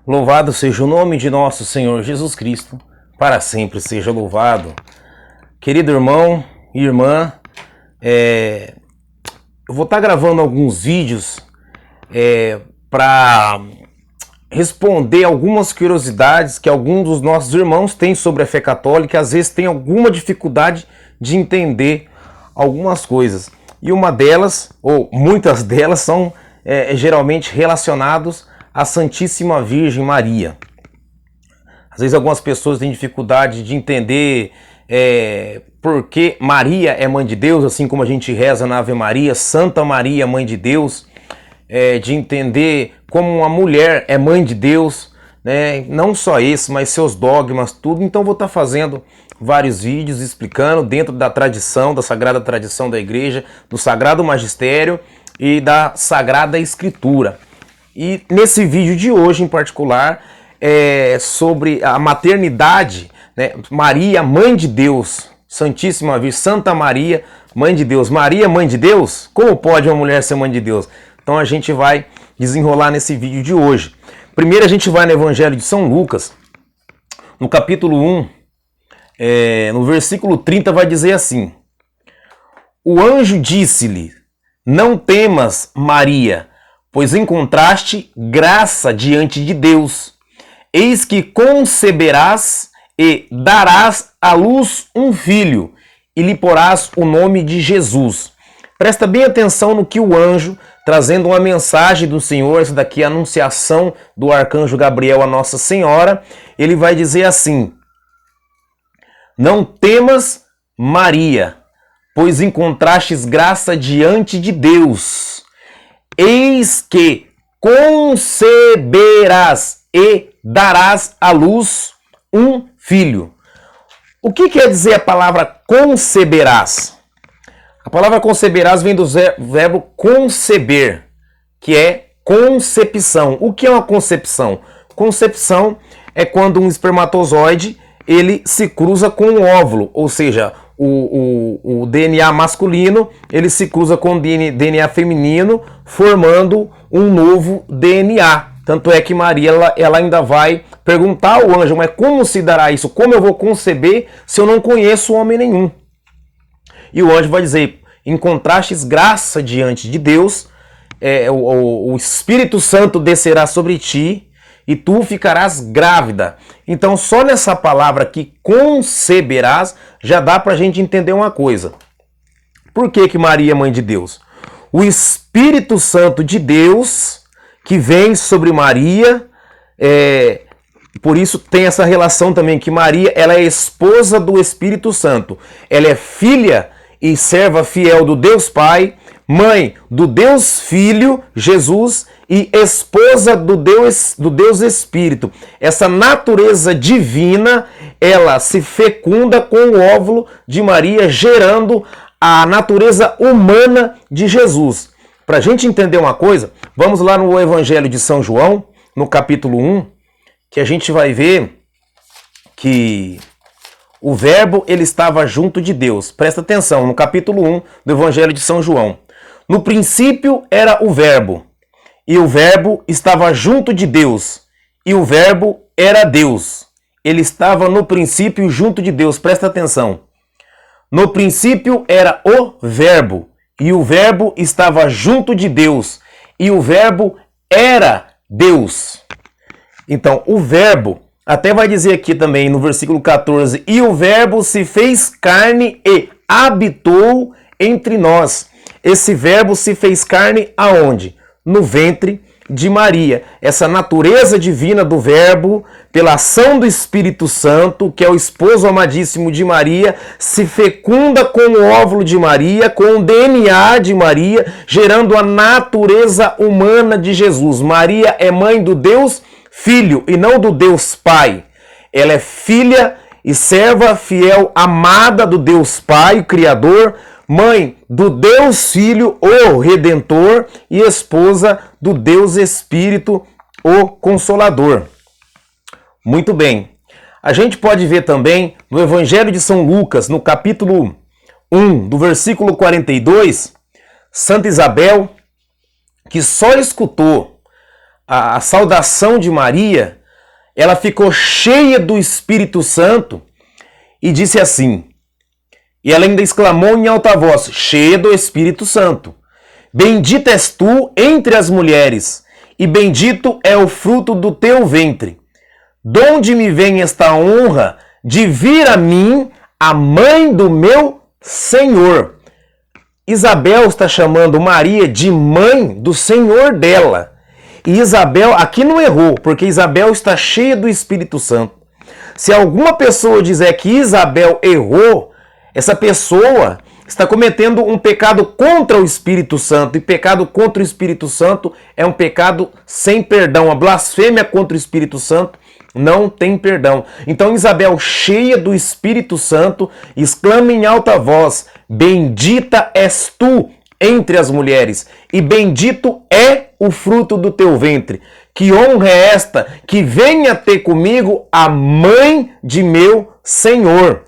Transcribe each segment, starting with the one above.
Louvado seja o nome de nosso Senhor Jesus Cristo, para sempre seja louvado. Querido irmão e irmã, eu vou estar gravando alguns vídeos para responder algumas curiosidades que alguns dos nossos irmãos têm sobre a fé católica e às vezes tem alguma dificuldade de entender algumas coisas. E uma delas, ou muitas delas, são geralmente relacionados à Santíssima Virgem Maria. Às vezes algumas pessoas têm dificuldade de entender porque Maria é mãe de Deus, assim como a gente reza na Ave Maria, Santa Maria, mãe de Deus, de entender como uma mulher é mãe de Deus, né? Não só esse, mas seus dogmas, tudo. Então vou estar fazendo vários vídeos explicando dentro da tradição, da Sagrada Tradição da Igreja, do Sagrado Magistério e da Sagrada Escritura. E nesse vídeo de hoje em particular é sobre a maternidade, né? Maria, mãe de Deus, Santíssima Virgem, Santa Maria, mãe de Deus. Maria, mãe de Deus? Como pode uma mulher ser mãe de Deus? Então a gente vai desenrolar nesse vídeo de hoje. Primeiro a gente vai no Evangelho de São Lucas, no capítulo 1, no versículo 30 vai dizer assim: O anjo disse-lhe: Não temas, Maria, pois encontraste graça diante de Deus. Eis que conceberás e darás à luz um filho, e lhe porás o nome de Jesus. Presta bem atenção no que o anjo, trazendo uma mensagem do Senhor, essa daqui é a anunciação do arcanjo Gabriel a Nossa Senhora, ele vai dizer assim: Não temas, Maria, pois encontrastes graça diante de Deus. Eis que conceberás e darás à luz um filho. O que quer dizer a palavra conceberás? A palavra conceberás vem do verbo conceber, que é concepção. O que é uma concepção? Concepção é quando um espermatozoide ele se cruza com um óvulo, ou seja, o DNA masculino ele se cruza com o DNA feminino, formando um novo DNA. Tanto é que Maria ela ainda vai perguntar ao anjo: mas como se dará isso? Como eu vou conceber se eu não conheço homem nenhum? E o anjo vai dizer: encontrastes graça diante de Deus, o Espírito Santo descerá sobre ti e tu ficarás grávida. Então só nessa palavra que conceberás já dá pra gente entender uma coisa. Por que Maria é mãe de Deus? O Espírito Santo de Deus que vem sobre Maria, por isso tem essa relação também que Maria ela é esposa do Espírito Santo. Ela é filha e serva fiel do Deus Pai, mãe do Deus Filho, Jesus, e esposa do Deus Espírito. Essa natureza divina, ela se fecunda com o óvulo de Maria, gerando a natureza humana de Jesus. Para a gente entender uma coisa, vamos lá no Evangelho de São João, no capítulo 1, que a gente vai ver que o verbo ele estava junto de Deus. Presta atenção, no capítulo 1 do Evangelho de São João. No princípio era o verbo, e o verbo estava junto de Deus, e o verbo era Deus. Ele estava no princípio junto de Deus. Presta atenção. No princípio era o verbo, e o verbo estava junto de Deus, e o verbo era Deus. Então, o verbo, até vai dizer aqui também no versículo 14, e o verbo se fez carne e habitou entre nós. Esse verbo se fez carne aonde? No ventre de Maria. Essa natureza divina do verbo, pela ação do Espírito Santo, que é o esposo amadíssimo de Maria, se fecunda com o óvulo de Maria, com o DNA de Maria, gerando a natureza humana de Jesus. Maria é mãe do Deus Filho e não do Deus Pai. Ela é filha e serva fiel, amada do Deus Pai, o Criador, mãe do Deus Filho, o Redentor, e esposa do Deus Espírito, o Consolador. Muito bem. A gente pode ver também no Evangelho de São Lucas, no capítulo 1, do versículo 42, Santa Isabel, que só escutou a saudação de Maria, ela ficou cheia do Espírito Santo e disse assim, e ela ainda exclamou em alta voz, cheia do Espírito Santo, bendita és tu entre as mulheres, e bendito é o fruto do teu ventre. Donde me vem esta honra de vir a mim, a mãe do meu Senhor? Isabel está chamando Maria de mãe do Senhor dela. E Isabel aqui não errou, porque Isabel está cheia do Espírito Santo. Se alguma pessoa dizer que Isabel errou, essa pessoa está cometendo um pecado contra o Espírito Santo. E pecado contra o Espírito Santo é um pecado sem perdão. A blasfêmia contra o Espírito Santo não tem perdão. Então Isabel, cheia do Espírito Santo, exclama em alta voz, bendita és tu entre as mulheres, e bendito é o fruto do teu ventre. Que honra é esta, que venha ter comigo a mãe de meu Senhor.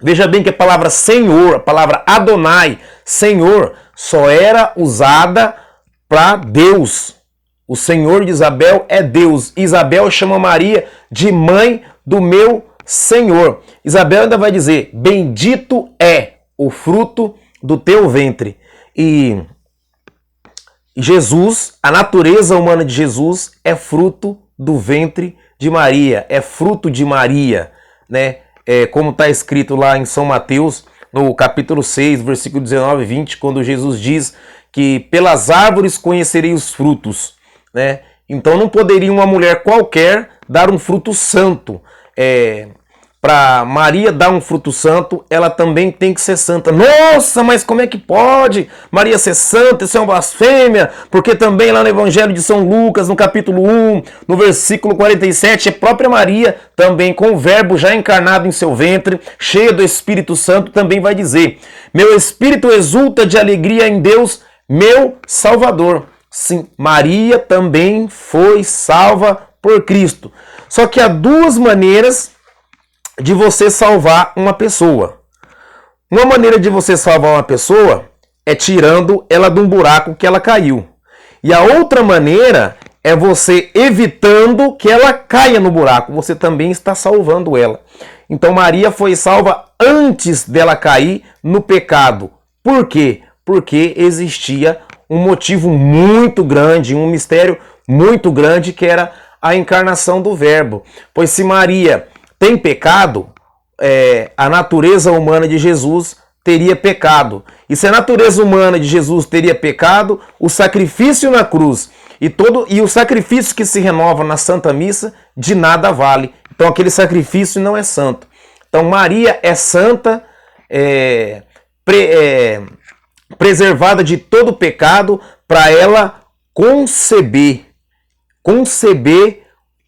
Veja bem que a palavra Senhor, a palavra Adonai, Senhor, só era usada para Deus. O Senhor de Isabel é Deus. Isabel chama Maria de mãe do meu Senhor. Isabel ainda vai dizer, bendito é o fruto do teu ventre. E Jesus, a natureza humana de Jesus é fruto do ventre de Maria, é fruto de Maria, né? Como está escrito lá em São Mateus, no capítulo 6, versículo 19 e 20, quando Jesus diz que pelas árvores conhecerei os frutos, né? Então não poderia uma mulher qualquer dar um fruto santo. Para Maria dar um fruto santo, ela também tem que ser santa. Nossa, mas como é que pode Maria ser santa? Isso é uma blasfêmia, porque também lá no Evangelho de São Lucas, no capítulo 1, no versículo 47, a própria Maria, também com o verbo já encarnado em seu ventre, cheia do Espírito Santo, também vai dizer, meu espírito exulta de alegria em Deus, meu Salvador. Sim, Maria também foi salva por Cristo. Só que há duas maneiras de você salvar uma pessoa. Uma maneira de você salvar uma pessoa é tirando ela de um buraco que ela caiu. E a outra maneira é você evitando que ela caia no buraco. Você também está salvando ela. Então Maria foi salva antes dela cair no pecado. Por quê? Porque existia um motivo muito grande, um mistério muito grande, que era a encarnação do Verbo. Pois se Maria tem pecado, a natureza humana de Jesus teria pecado. E se a natureza humana de Jesus teria pecado, o sacrifício na cruz e o sacrifício que se renova na Santa Missa de nada vale. Então aquele sacrifício não é santo. Então Maria é santa, preservada de todo pecado, para ela conceber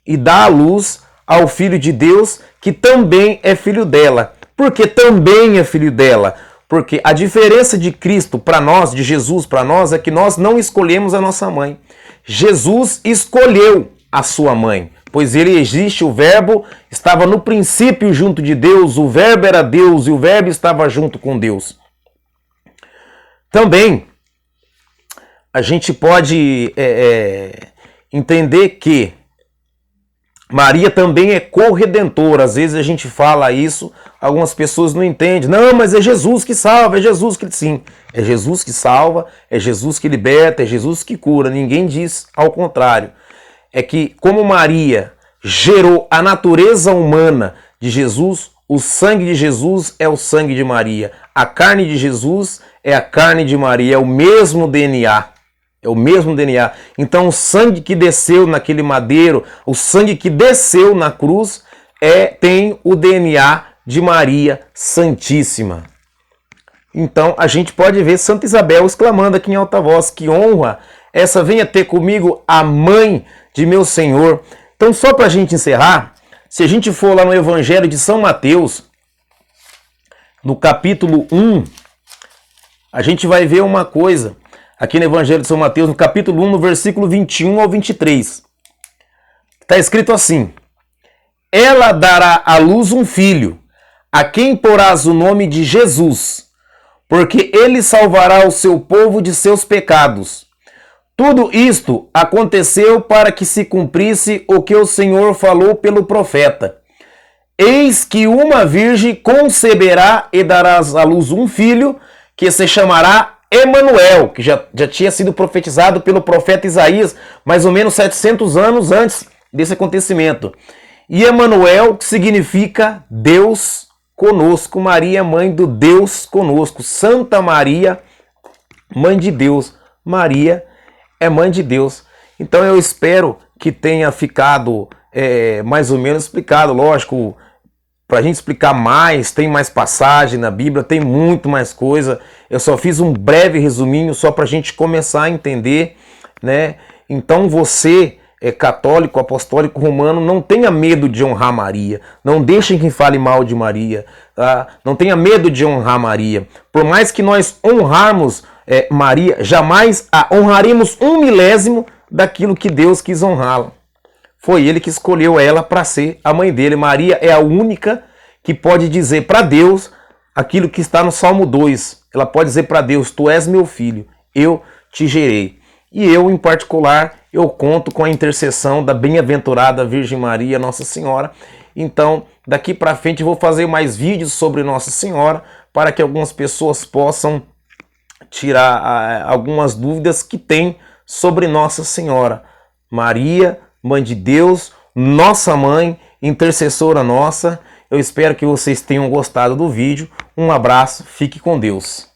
e dar à luz ao Filho de Deus, que também é filho dela. Por que também é filho dela? Porque a diferença de Cristo para nós, de Jesus para nós, é que nós não escolhemos a nossa mãe. Jesus escolheu a sua mãe, pois ele existe, o Verbo estava no princípio junto de Deus, o Verbo era Deus e o Verbo estava junto com Deus. Também a gente pode entender que Maria também é corredentora. Às vezes a gente fala isso, algumas pessoas não entendem. Não, mas é Jesus que salva, é Jesus que... Sim, é Jesus que salva, é Jesus que liberta, é Jesus que cura. Ninguém diz ao contrário. É que como Maria gerou a natureza humana de Jesus, o sangue de Jesus é o sangue de Maria. A carne de Jesus é a carne de Maria, é o mesmo DNA. É o mesmo DNA. Então o sangue que desceu naquele madeiro, o sangue que desceu na cruz, tem o DNA de Maria Santíssima. Então a gente pode ver Santa Isabel exclamando aqui em alta voz, que honra essa, venha ter comigo a mãe de meu Senhor. Então só para a gente encerrar, se a gente for lá no Evangelho de São Mateus, no capítulo 1, a gente vai ver uma coisa. Aqui no Evangelho de São Mateus, no capítulo 1, no versículo 21 ao 23. Está escrito assim: ela dará à luz um filho, a quem porás o nome de Jesus, porque ele salvará o seu povo de seus pecados. Tudo isto aconteceu para que se cumprisse o que o Senhor falou pelo profeta. Eis que uma virgem conceberá e dará à luz um filho, que se chamará Emanuel, que já tinha sido profetizado pelo profeta Isaías, mais ou menos 700 anos antes desse acontecimento. E Emanuel, que significa Deus conosco. Maria, mãe do Deus conosco. Santa Maria, mãe de Deus. Maria é mãe de Deus. Então eu espero que tenha ficado mais ou menos explicado. Lógico, para a gente explicar mais, tem mais passagem na Bíblia, tem muito mais coisa. Eu só fiz um breve resuminho só para a gente começar a entender, né? Então você, católico, apostólico, romano, não tenha medo de honrar Maria. Não deixem que fale mal de Maria. Tá? Não tenha medo de honrar Maria. Por mais que nós honrarmos Maria, jamais a honraremos 1/1000 daquilo que Deus quis honrá-la. Foi ele que escolheu ela para ser a mãe dele. Maria é a única que pode dizer para Deus aquilo que está no Salmo 2. Ela pode dizer para Deus: tu és meu filho, eu te gerei. E eu, em particular, eu conto com a intercessão da bem-aventurada Virgem Maria, Nossa Senhora. Então, daqui para frente eu vou fazer mais vídeos sobre Nossa Senhora para que algumas pessoas possam tirar algumas dúvidas que têm sobre Nossa Senhora. Maria, Mãe de Deus, nossa mãe, intercessora nossa. Eu espero que vocês tenham gostado do vídeo. Um abraço, fique com Deus.